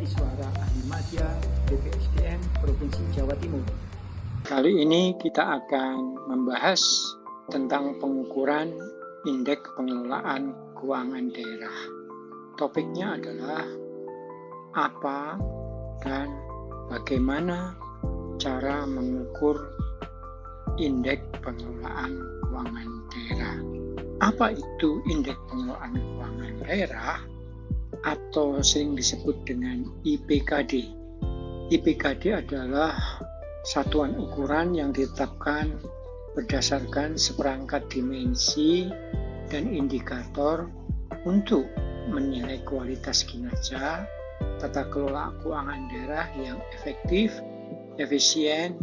Suara Ahli Madya BPSDM Provinsi Jawa Timur. Kali ini kita akan membahas tentang pengukuran indeks pengelolaan keuangan daerah. Topiknya adalah apa dan bagaimana cara mengukur indeks pengelolaan keuangan daerah. Apa itu indeks pengelolaan keuangan daerah? Atau sering disebut dengan IPKD. IPKD adalah satuan ukuran yang ditetapkan berdasarkan seperangkat dimensi dan indikator untuk menilai kualitas kinerja tata kelola keuangan daerah yang efektif, efisien,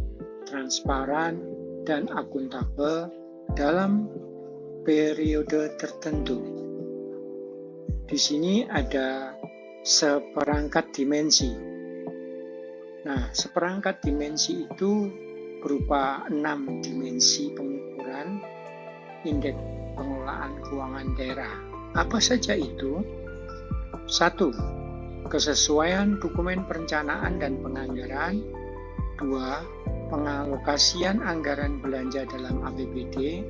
transparan, dan akuntabel dalam periode tertentu. Di sini ada seperangkat dimensi. Nah, seperangkat dimensi itu berupa 6 dimensi pengukuran indeks pengelolaan keuangan daerah. Apa saja itu? 1. Kesesuaian dokumen perencanaan dan penganggaran. 2. Pengalokasian anggaran belanja dalam APBD.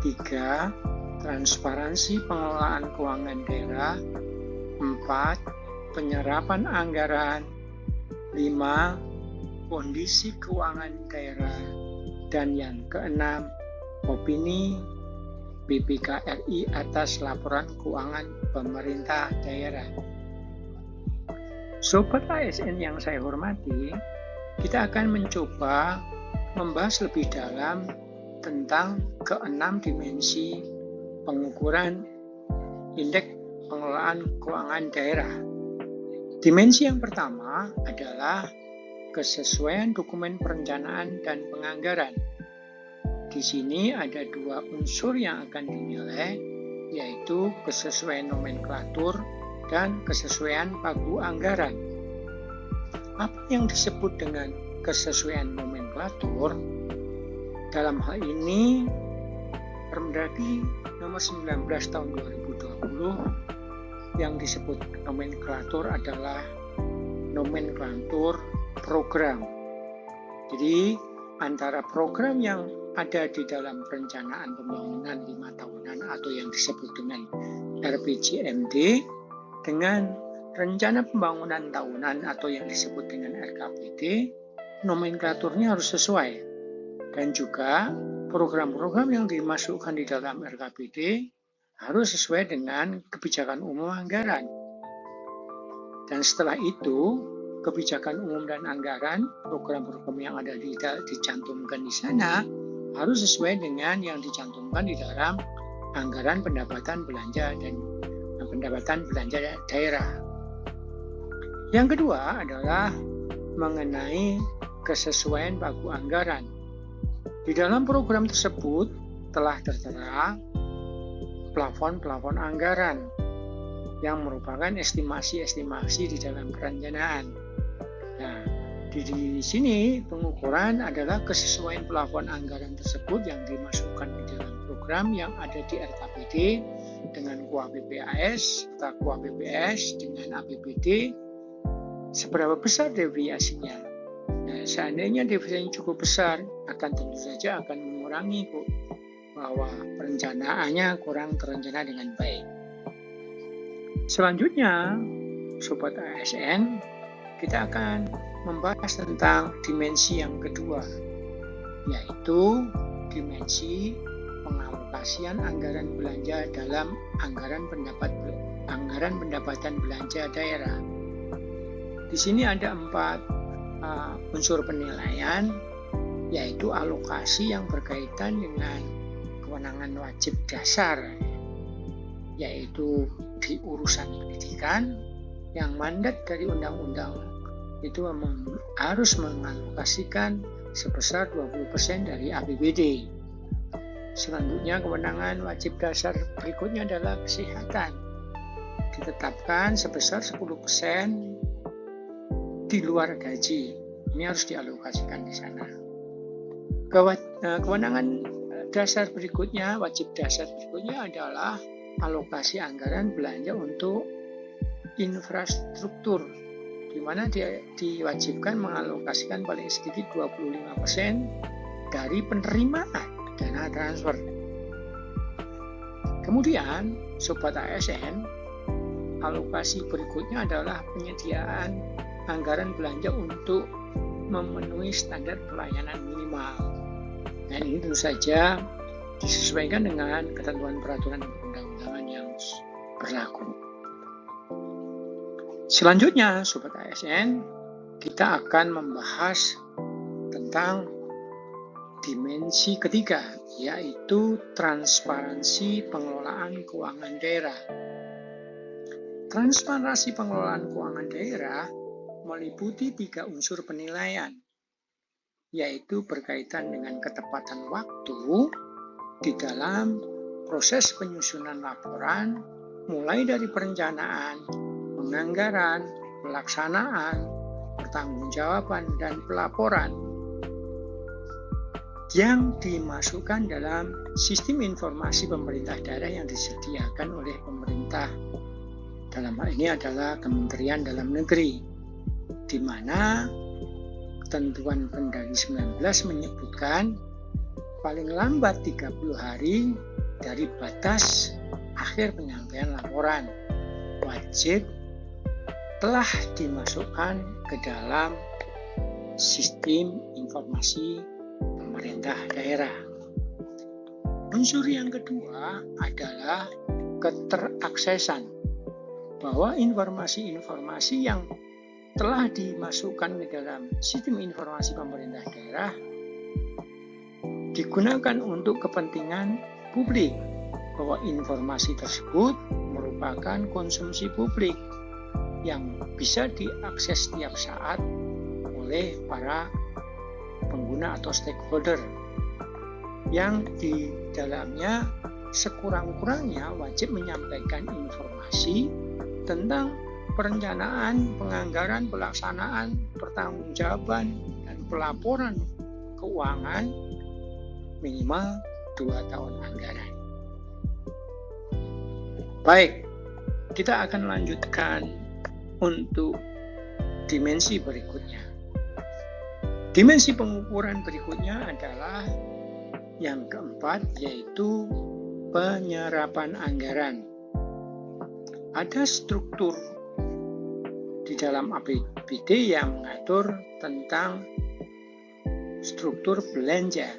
3. Transparansi pengelolaan keuangan daerah. 4. Penyerapan anggaran. 5. Kondisi keuangan daerah. Dan yang keenam, opini BPK RI atas laporan keuangan pemerintah daerah. Sobat ASN yang saya hormati, kita akan mencoba membahas lebih dalam tentang keenam dimensi pengukuran indeks pengelolaan keuangan daerah. Dimensi yang pertama adalah kesesuaian dokumen perencanaan dan penganggaran. Di sini ada 2 unsur yang akan dinilai, yaitu kesesuaian nomenklatur dan kesesuaian pagu anggaran. Apa yang disebut dengan kesesuaian nomenklatur? Dalam hal ini, Permendagri nomor 19 tahun 2020 yang disebut nomenklatur adalah nomenklatur program. Jadi antara program yang ada di dalam perencanaan pembangunan 5 tahunan atau yang disebut dengan RPJMD dengan rencana pembangunan tahunan atau yang disebut dengan RKPD, nomenklaturnya harus sesuai. Dan juga program-program yang dimasukkan di dalam RKPD harus sesuai dengan kebijakan umum anggaran. Dan setelah itu, kebijakan umum dan anggaran, program-program yang ada dicantumkan di sana harus sesuai dengan yang dicantumkan di dalam anggaran pendapatan belanja dan pendapatan belanja daerah. Yang kedua adalah mengenai kesesuaian pagu anggaran. Di dalam program tersebut telah tertera plafon-plafon anggaran yang merupakan estimasi-estimasi di dalam perencanaan. Nah, di sini pengukuran adalah kesesuaian plafon anggaran tersebut yang dimasukkan di dalam program yang ada di RKPD dengan KUA-PPAS atau KUA-PPS dengan APBD, seberapa besar deviasinya. Nah, seandainya devisanya cukup besar, akan tentu saja akan mengurangi bahwa perencanaannya kurang terencana dengan baik. Selanjutnya, Sobat ASN, kita akan membahas tentang dimensi yang kedua, yaitu dimensi pengalokasian anggaran belanja dalam anggaran pendapatan belanja daerah. Di sini ada 4 unsur penilaian, yaitu alokasi yang berkaitan dengan kewenangan wajib dasar, yaitu di urusan pendidikan, yang mandat dari undang-undang itu harus mengalokasikan sebesar 20% dari APBD. Selanjutnya, kewenangan wajib dasar berikutnya adalah kesehatan, ditetapkan sebesar 10% di luar gaji. Ini harus dialokasikan di sana. Kewenangan dasar berikutnya, wajib dasar berikutnya adalah alokasi anggaran belanja untuk infrastruktur. di mana dia diwajibkan mengalokasikan paling sedikit 25% dari penerimaan dana transfer. Kemudian, Sobat ASN, alokasi berikutnya adalah penyediaan anggaran belanja untuk memenuhi standar pelayanan minimal. Dan ini tentu saja disesuaikan dengan ketentuan peraturan perundang-undangan yang berlaku. Selanjutnya, Sobat ASN, kita akan membahas tentang dimensi ketiga, yaitu transparansi pengelolaan keuangan daerah. Transparansi pengelolaan keuangan daerah meliputi 3 unsur penilaian, yaitu berkaitan dengan ketepatan waktu di dalam proses penyusunan laporan, mulai dari perencanaan, penganggaran, pelaksanaan, pertanggungjawaban, dan pelaporan yang dimasukkan dalam sistem informasi pemerintah daerah yang disediakan oleh pemerintah. Dalam hal ini adalah Kementerian Dalam Negeri, di mana ketentuan Pendagri 19 menyebutkan paling lambat 30 hari dari batas akhir penyampaian laporan wajib telah dimasukkan ke dalam sistem informasi pemerintah daerah. Unsur yang kedua adalah keteraksesan, bahwa informasi-informasi yang telah dimasukkan ke dalam sistem informasi pemerintah daerah digunakan untuk kepentingan publik, bahwa informasi tersebut merupakan konsumsi publik yang bisa diakses setiap saat oleh para pengguna atau stakeholder, yang di dalamnya sekurang-kurangnya wajib menyampaikan informasi tentang perencanaan, penganggaran, pelaksanaan, pertanggungjawaban, dan pelaporan keuangan minimal 2 tahun anggaran. Baik, kita akan lanjutkan untuk dimensi berikutnya. Dimensi pengukuran berikutnya adalah yang keempat, yaitu penyerapan anggaran. Ada struktur di dalam APBD yang mengatur tentang struktur belanja.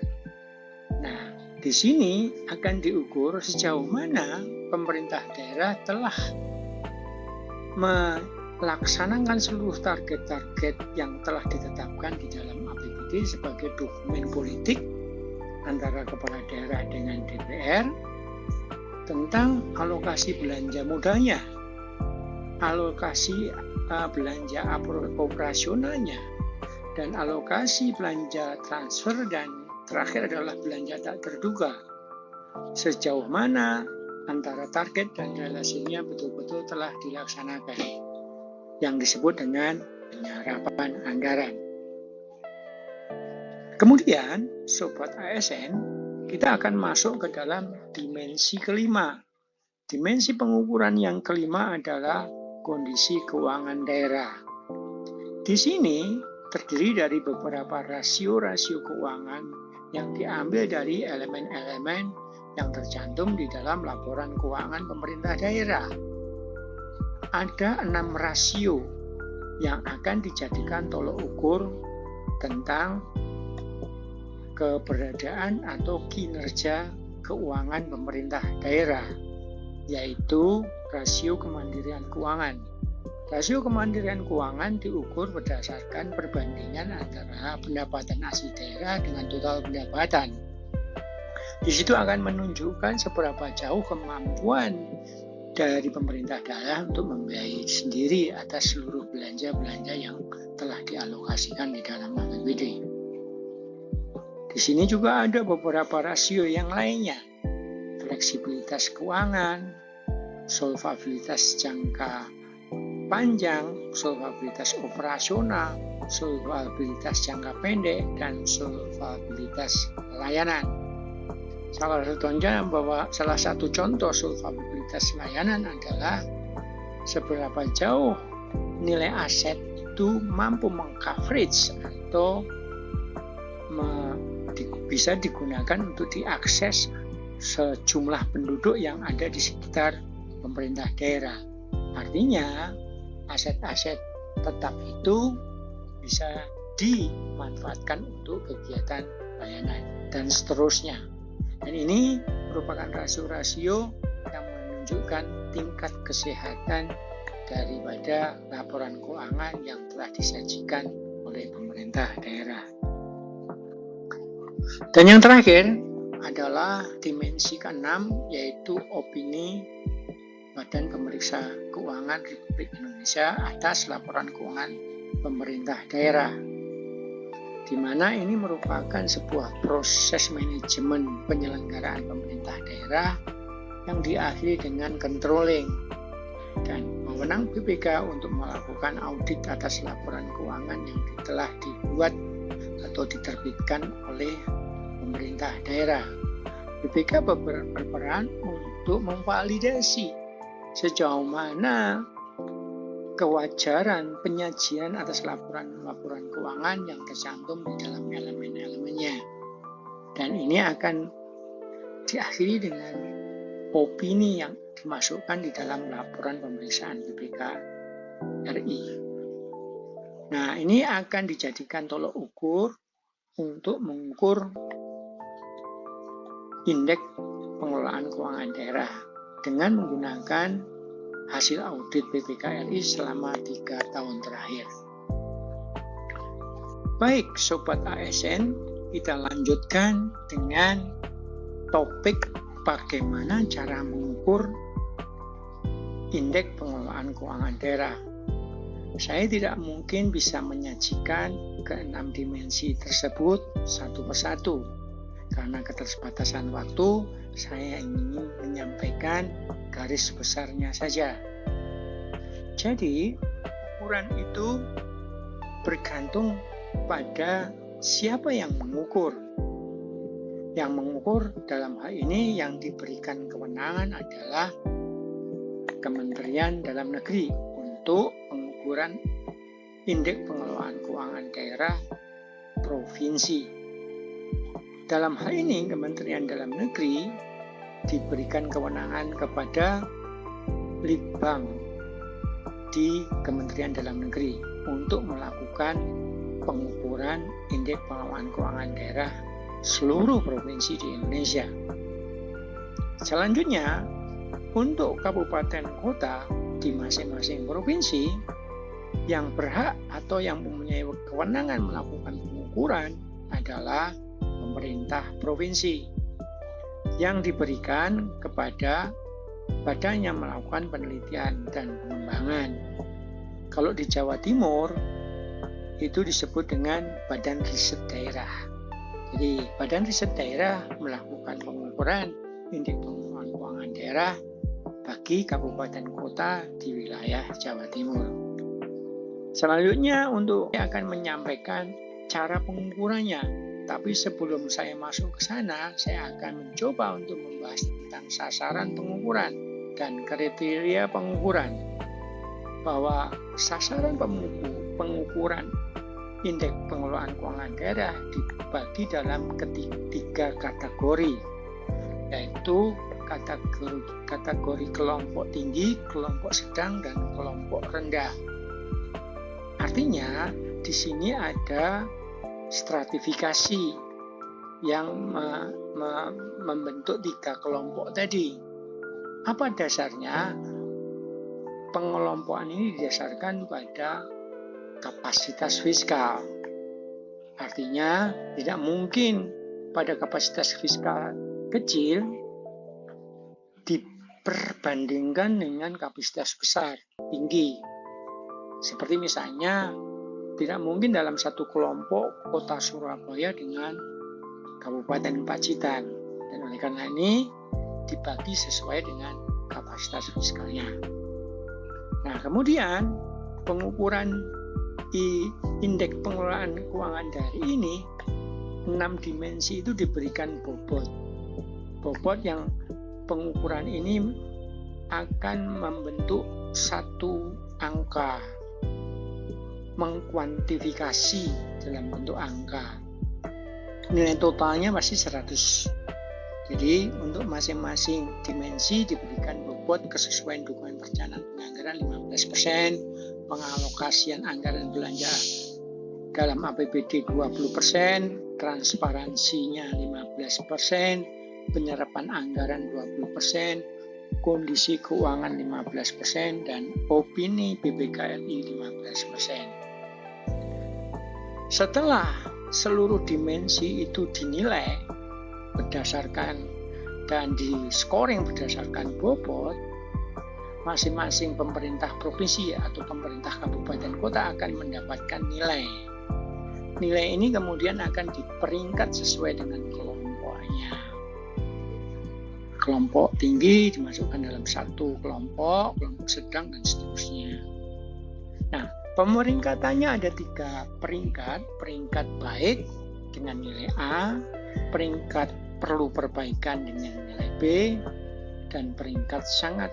Nah, di sini akan diukur sejauh mana pemerintah daerah telah melaksanakan seluruh target-target yang telah ditetapkan di dalam APBD sebagai dokumen politik antara kepala daerah dengan DPR tentang alokasi belanja modalnya, alokasi belanja operasionalnya, dan alokasi belanja transfer, dan terakhir adalah belanja tak terduga. Sejauh mana antara target dan relasinya betul-betul telah dilaksanakan, yang disebut dengan penyerapan anggaran. Kemudian, Sobat ASN, kita akan masuk ke dalam dimensi kelima. Dimensi pengukuran yang kelima adalah kondisi keuangan daerah. Di sini terdiri dari beberapa rasio-rasio keuangan yang diambil dari elemen-elemen yang tercantum di dalam laporan keuangan pemerintah daerah. Ada 6 rasio yang akan dijadikan tolok ukur tentang keberadaan atau kinerja keuangan pemerintah daerah, yaitu rasio kemandirian keuangan. Rasio kemandirian keuangan diukur berdasarkan perbandingan antara pendapatan asli daerah dengan total pendapatan. Di situ akan menunjukkan seberapa jauh kemampuan dari pemerintah daerah untuk membiayai sendiri atas seluruh belanja-belanja yang telah dialokasikan di dalam APBD. Di sini juga ada beberapa rasio yang lainnya, fleksibilitas keuangan, solvabilitas jangka panjang, solvabilitas operasional, solvabilitas jangka pendek, dan solvabilitas layanan. Salah satu contoh solvabilitas layanan adalah seberapa jauh nilai aset itu mampu meng-coverage atau bisa digunakan untuk diakses sejumlah penduduk yang ada di sekitar pemerintah daerah. Artinya, aset-aset tetap itu bisa dimanfaatkan untuk kegiatan layanan dan seterusnya. Dan ini merupakan rasio-rasio yang menunjukkan tingkat kesehatan daripada laporan keuangan yang telah disajikan oleh pemerintah daerah. Dan yang terakhir adalah dimensi ke-6, yaitu opini Badan Pemeriksa Keuangan Republik Indonesia atas laporan keuangan pemerintah daerah, di mana ini merupakan sebuah proses manajemen penyelenggaraan pemerintah daerah yang diakhiri dengan controlling dan wewenang BPK untuk melakukan audit atas laporan keuangan yang telah dibuat atau diterbitkan oleh pemerintah daerah. BPK berperan untuk memvalidasi sejauh mana kewajaran penyajian atas laporan keuangan yang tercantum di dalam elemen-elemennya. Dan ini akan diakhiri dengan opini yang dimasukkan di dalam laporan pemeriksaan BPK RI. Nah, ini akan dijadikan tolok ukur untuk mengukur indeks pengelolaan keuangan daerah dengan menggunakan hasil audit BPK RI selama 3 tahun terakhir. Baik, Sobat ASN, kita lanjutkan dengan topik bagaimana cara mengukur indeks pengelolaan keuangan daerah. Saya tidak mungkin bisa menyajikan ke-6 dimensi tersebut satu persatu. Karena keterbatasan waktu, saya ingin menyampaikan garis besarnya saja. Jadi, ukuran itu bergantung pada siapa yang mengukur. Yang mengukur dalam hal ini yang diberikan kewenangan adalah Kementerian Dalam Negeri untuk pengukuran indeks pengelolaan keuangan daerah provinsi. Dalam hal ini, Kementerian Dalam Negeri diberikan kewenangan kepada Litbang di Kementerian Dalam Negeri untuk melakukan pengukuran indeks pengelolaan keuangan daerah seluruh provinsi di Indonesia. Selanjutnya, untuk kabupaten kota di masing-masing provinsi yang berhak atau yang mempunyai kewenangan melakukan pengukuran adalah pemerintah provinsi yang diberikan kepada badan yang melakukan penelitian dan pengembangan. Kalau di Jawa Timur itu disebut dengan Badan Riset Daerah. Jadi Badan Riset Daerah melakukan pengukuran indeks pengelolaan keuangan daerah bagi kabupaten kota di wilayah Jawa Timur. Selanjutnya saya akan menyampaikan cara pengukurannya. Tapi sebelum saya masuk ke sana, saya akan mencoba untuk membahas tentang sasaran pengukuran dan kriteria pengukuran. Bahwa sasaran pengukuran indeks pengelolaan keuangan daerah dibagi dalam tiga kategori, yaitu kategori kelompok tinggi, kelompok sedang, dan kelompok rendah. Artinya, di sini ada stratifikasi yang membentuk 3 kelompok tadi. Apa dasarnya? Pengelompokan ini didasarkan pada kapasitas fiskal. Artinya, tidak mungkin pada kapasitas fiskal kecil diperbandingkan dengan kapasitas besar, tinggi. Seperti misalnya, tidak mungkin dalam satu kelompok kota Surabaya dengan Kabupaten Pacitan. Dan oleh karena ini dibagi sesuai dengan kapasitas fiskalnya. Nah, kemudian pengukuran indeks pengelolaan keuangan daerah ini 6 dimensi itu diberikan bobot. Bobot yang pengukuran ini akan membentuk satu angka. mengkuantifikasi dalam bentuk angka. Nilai totalnya pasti 100. Jadi untuk masing-masing dimensi diberikan bobot kesesuaian dukungan perencanaan penganggaran 15%, pengalokasian anggaran belanja dalam APBD 20%, transparansinya 15%, penyerapan anggaran 20%, kondisi keuangan 15%, dan opini BPKRI 15%. Setelah seluruh dimensi itu dinilai berdasarkan dan di scoring berdasarkan bobot, masing-masing pemerintah provinsi atau pemerintah kabupaten kota akan mendapatkan nilai. Nilai ini kemudian akan diperingkat sesuai dengan kelompoknya. Kelompok tinggi dimasukkan dalam satu kelompok, kelompok sedang, dan seterusnya. Nah, pemeringkatannya ada 3 peringkat. Peringkat baik dengan nilai A, peringkat perlu perbaikan dengan nilai B, dan peringkat sangat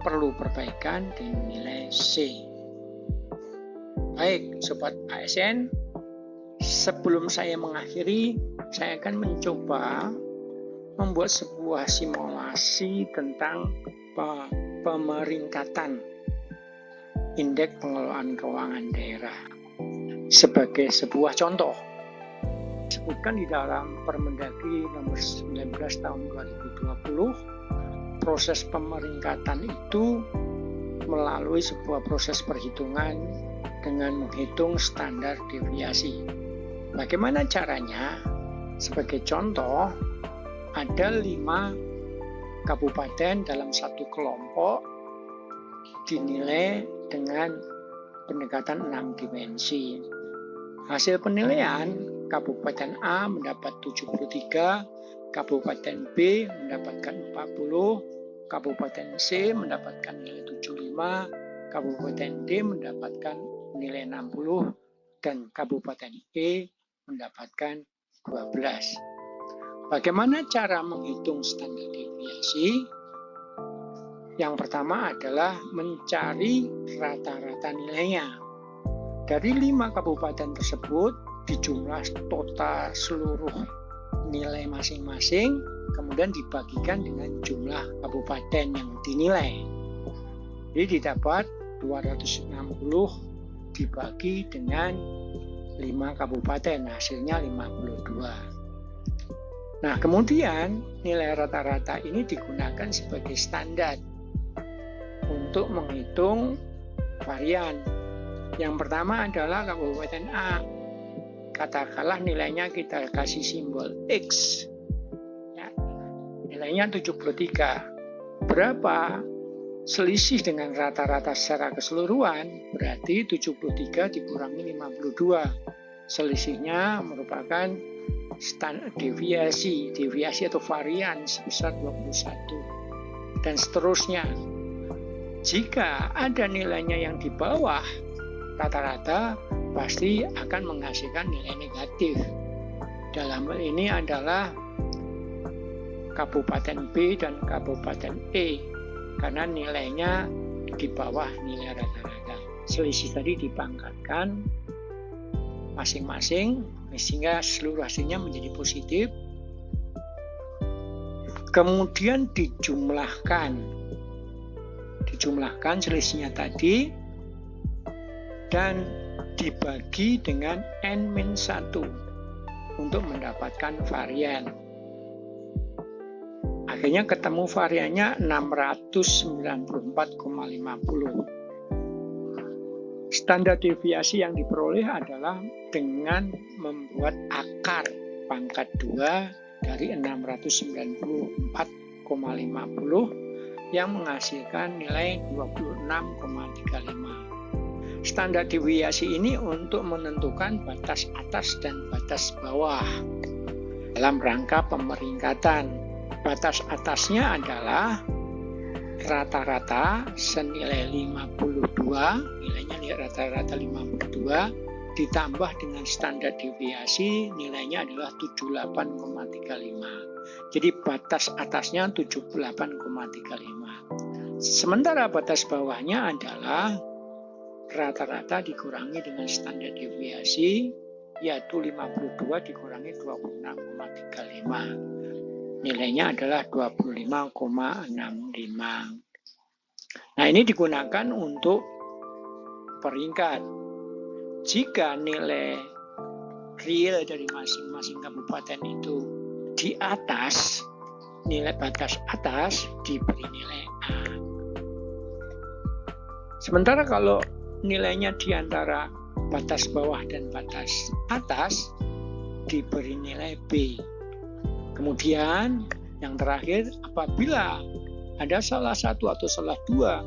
perlu perbaikan dengan nilai C. Baik, Sobat ASN, sebelum saya mengakhiri, saya akan mencoba membuat sebuah simulasi tentang pemeringkatan indeks pengelolaan keuangan daerah sebagai sebuah contoh. Disebutkan di dalam Permendagri nomor 19 tahun 2020, proses pemeringkatan itu melalui sebuah proses perhitungan dengan menghitung standar deviasi. Bagaimana caranya? Sebagai contoh, ada 5 kabupaten dalam satu kelompok dinilai dengan pendekatan 6 dimensi. Hasil penilaian, Kabupaten A mendapat 73, Kabupaten B mendapatkan 40, Kabupaten C mendapatkan nilai 75, Kabupaten D mendapatkan nilai 60, dan Kabupaten E mendapatkan 12. Bagaimana cara menghitung standar deviasi? Yang pertama adalah mencari rata-rata nilainya. Dari 5 kabupaten tersebut, dijumlah total seluruh nilai masing-masing, kemudian dibagikan dengan jumlah kabupaten yang dinilai. Jadi didapat 260 dibagi dengan 5 kabupaten, hasilnya 52. Nah, kemudian nilai rata-rata ini digunakan sebagai standar untuk menghitung varian. Yang pertama adalah Kabupaten A. Katakanlah nilainya kita kasih simbol X. Ya, nilainya 73. Berapa selisih dengan rata-rata secara keseluruhan? Berarti 73 dikurangi 52. Selisihnya merupakan standar deviasi atau varian sebesar 21. Dan seterusnya. Jika ada nilainya yang di bawah rata-rata, pasti akan menghasilkan nilai negatif. Dalam hal ini adalah Kabupaten B dan Kabupaten E, karena nilainya di bawah nilai rata-rata. Selisih tadi dipangkatkan masing-masing, sehingga seluruh hasilnya menjadi positif. Kemudian dijumlahkan selisihnya tadi dan dibagi dengan N-1 untuk mendapatkan varian. Akhirnya ketemu variannya 694,50. Standar deviasi yang diperoleh adalah dengan membuat akar pangkat 2 dari 694,50 yang menghasilkan nilai 26,35. Standar deviasi ini untuk menentukan batas atas dan batas bawah dalam rangka pemeringkatan. Batas atasnya adalah rata-rata senilai 52, nilainya rata-rata 52, ditambah dengan standar deviasi nilainya adalah 78,35. Jadi batas atasnya 78,35. Sementara batas bawahnya adalah rata-rata dikurangi dengan standar deviasi, yaitu 52 dikurangi 26,35. Nilainya adalah 25,65. Nah, ini digunakan untuk peringkat. Jika nilai real dari masing-masing kabupaten itu di atas nilai batas atas, diberi nilai A. Sementara kalau nilainya di antara batas bawah dan batas atas, diberi nilai B. Kemudian yang terakhir, apabila ada salah satu atau salah dua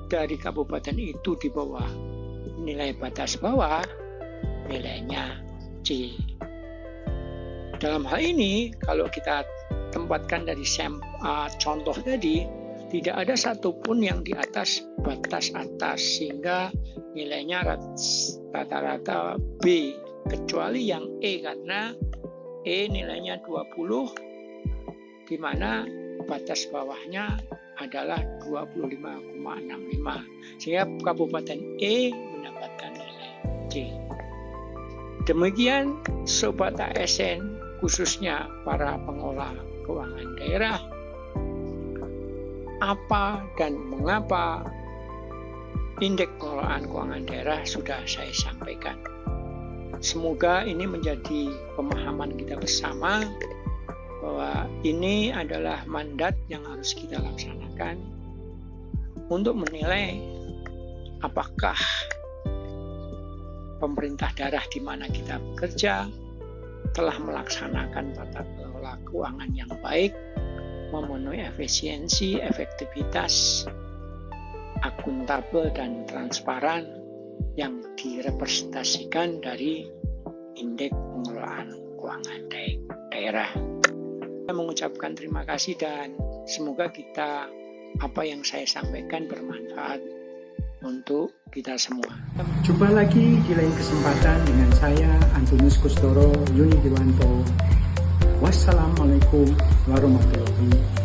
dari kabupaten itu di bawah nilai batas bawah, nilainya C. Dalam hal ini, kalau kita tempatkan dari contoh tadi, tidak ada satupun yang di atas batas atas, sehingga nilainya rata-rata B, kecuali yang E, karena E nilainya 20, di mana batas bawahnya adalah 25,65, sehingga kabupaten E mendapatkan nilai C. Demikian Sobat ASN, khususnya para pengelola keuangan daerah, apa dan mengapa indeks pengelolaan keuangan daerah sudah saya sampaikan. Semoga ini menjadi pemahaman kita bersama bahwa ini adalah mandat yang harus kita laksanakan untuk menilai apakah pemerintah daerah di mana kita bekerja telah melaksanakan tata kelola keuangan yang baik, memenuhi efisiensi, efektivitas, akuntabel, dan transparan yang direpresentasikan dari indeks pengelolaan keuangan daerah. Saya mengucapkan terima kasih dan semoga apa yang saya sampaikan bermanfaat untuk kita semua. Jumpa lagi di lain kesempatan dengan saya Antonius Kustoro Yuni Dewanto. Wassalamualaikum warahmatullahi wabarakatuh.